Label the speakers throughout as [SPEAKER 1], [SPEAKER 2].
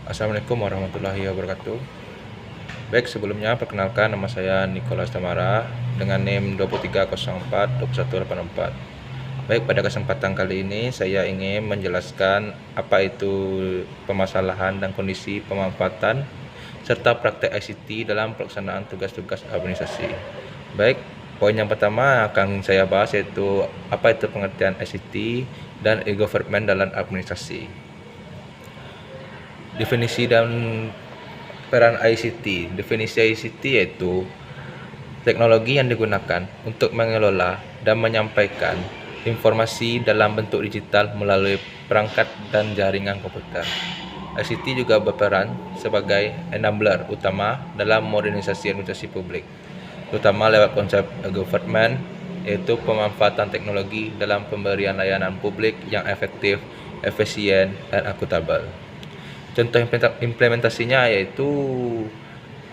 [SPEAKER 1] Assalamualaikum warahmatullahi wabarakatuh. Baik, sebelumnya perkenalkan nama saya Nicholas Tamara dengan NIM 23042184. Baik, pada kesempatan kali ini saya ingin menjelaskan apa itu permasalahan dan kondisi pemanfaatan serta praktek ICT dalam pelaksanaan tugas-tugas administrasi. Baik, poin yang pertama akan saya bahas yaitu apa itu pengertian ICT dan e-government dalam administrasi. Definisi dan peran ICT. Definisi ICT yaitu teknologi yang digunakan untuk mengelola dan menyampaikan informasi dalam bentuk digital melalui perangkat dan jaringan komputer. ICT juga berperan sebagai enabler utama dalam modernisasi administrasi publik, terutama lewat konsep government, yaitu pemanfaatan teknologi dalam pemberian layanan publik yang efektif, efisien, dan akuntabel. Contoh implementasinya yaitu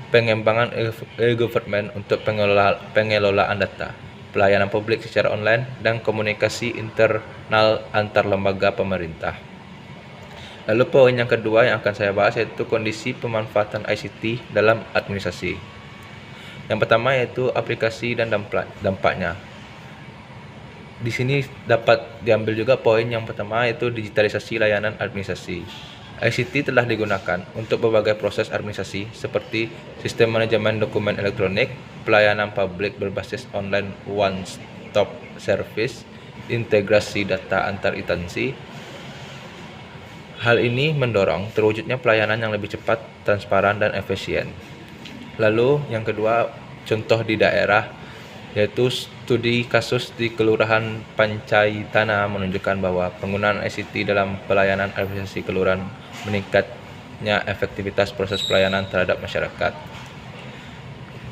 [SPEAKER 1] pengembangan e-government untuk pengelolaan data, pelayanan publik secara online, dan komunikasi internal antar lembaga pemerintah. Lalu poin yang kedua yang akan saya bahas yaitu kondisi pemanfaatan ICT dalam administrasi. Yang pertama yaitu aplikasi dan dampaknya. Di sini dapat diambil juga poin yang pertama yaitu digitalisasi layanan administrasi. ICT telah digunakan untuk berbagai proses administrasi seperti sistem manajemen dokumen elektronik, pelayanan publik berbasis online one-stop service, integrasi data antar instansi. Hal ini mendorong terwujudnya pelayanan yang lebih cepat, transparan, dan efisien. Lalu yang kedua, contoh di daerah yaitu studi kasus di Kelurahan Pancaitana menunjukkan bahwa penggunaan ICT dalam pelayanan administrasi kelurahan meningkatnya efektivitas proses pelayanan terhadap masyarakat.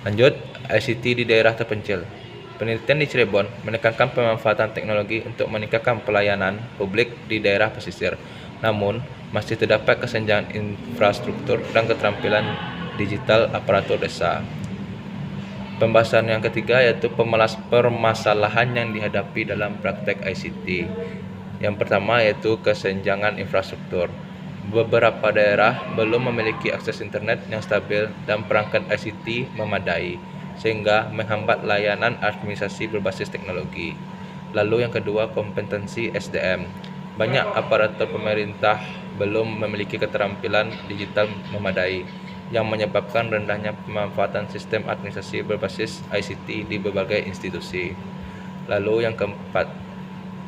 [SPEAKER 1] Lanjut, ICT di daerah terpencil. Penelitian di Cirebon menekankan pemanfaatan teknologi untuk meningkatkan pelayanan publik di daerah pesisir. Namun, masih terdapat kesenjangan infrastruktur dan keterampilan digital aparatur desa. Pembahasan yang ketiga yaitu permasalahan yang dihadapi dalam praktek ICT. Yang pertama yaitu kesenjangan infrastruktur. Beberapa daerah belum memiliki akses internet yang stabil dan perangkat ICT memadai, sehingga menghambat layanan administrasi berbasis teknologi. Lalu yang kedua, kompetensi SDM. Banyak aparatur pemerintah belum memiliki keterampilan digital memadai, yang menyebabkan rendahnya pemanfaatan sistem administrasi berbasis ICT di berbagai institusi. Lalu yang keempat,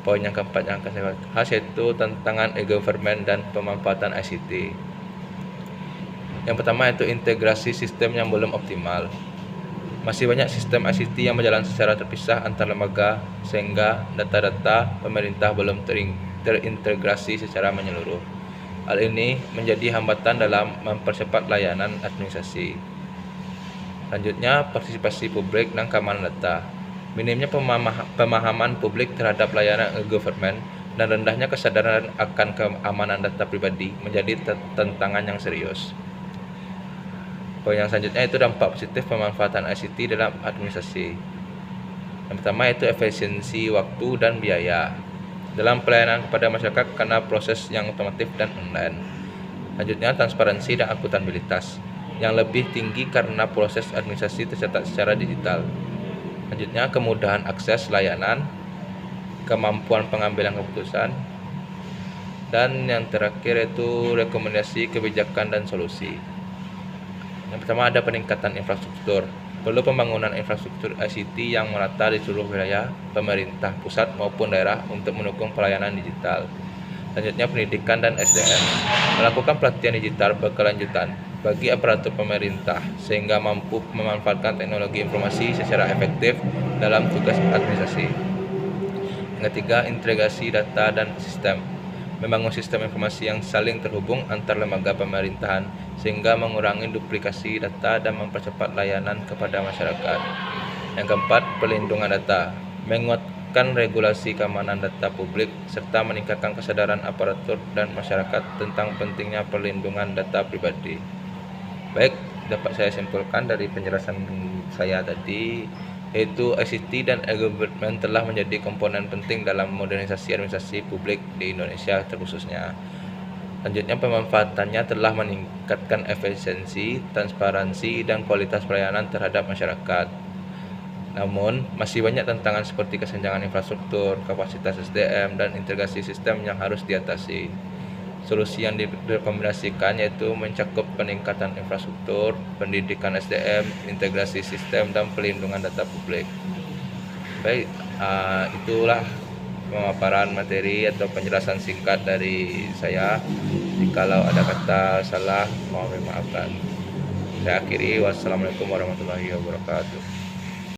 [SPEAKER 1] poin yang keempat yang akan saya bahas yaitu tantangan e-government dan pemanfaatan ICT. Yang pertama yaitu integrasi sistem yang belum optimal. Masih banyak sistem ICT yang berjalan secara terpisah antar lembaga sehingga data-data pemerintah belum terintegrasi secara menyeluruh. Hal ini menjadi hambatan dalam mempercepat layanan administrasi. Selanjutnya, partisipasi publik dan keamanan data. Minimnya pemahaman publik terhadap layanan e-government dan rendahnya kesadaran akan keamanan data pribadi menjadi tantangan yang serius. Poin yang selanjutnya itu dampak positif pemanfaatan ICT dalam administrasi. Yang pertama yaitu efisiensi waktu dan biaya dalam pelayanan kepada masyarakat karena proses yang otomatis dan online. Selanjutnya, transparansi dan akuntabilitas yang lebih tinggi karena proses administrasi tercatat secara digital. Selanjutnya, kemudahan akses layanan, kemampuan pengambilan keputusan, dan yang terakhir yaitu rekomendasi kebijakan dan solusi. Yang pertama ada peningkatan infrastruktur. Perlu pembangunan infrastruktur ICT yang merata di seluruh wilayah pemerintah pusat maupun daerah untuk mendukung pelayanan digital. Selanjutnya, pendidikan dan SDM. Melakukan pelatihan digital berkelanjutan bagi aparatur pemerintah sehingga mampu memanfaatkan teknologi informasi secara efektif dalam tugas administrasi. Yang ketiga, integrasi data dan sistem. Membangun sistem informasi yang saling terhubung antar lembaga pemerintahan sehingga mengurangi duplikasi data dan mempercepat layanan kepada masyarakat. Yang keempat, perlindungan data. Menguatkan regulasi keamanan data publik serta meningkatkan kesadaran aparatur dan masyarakat tentang pentingnya perlindungan data pribadi. Baik, dapat saya simpulkan dari penjelasan saya tadi yaitu ICT dan e-government telah menjadi komponen penting dalam modernisasi administrasi publik di Indonesia terkhususnya. Selanjutnya, pemanfaatannya telah meningkatkan efisiensi, transparansi, dan kualitas pelayanan terhadap masyarakat. Namun, masih banyak tantangan seperti kesenjangan infrastruktur, kapasitas SDM, dan integrasi sistem yang harus diatasi. Solusi yang direkomendasikan yaitu mencakup peningkatan infrastruktur, pendidikan SDM, integrasi sistem, dan pelindungan data publik. Baik, itulah pemaparan materi atau penjelasan singkat dari saya. Jikalau ada kata salah, mohon dimaafkan. Saya akhiri. Wassalamualaikum warahmatullahi wabarakatuh.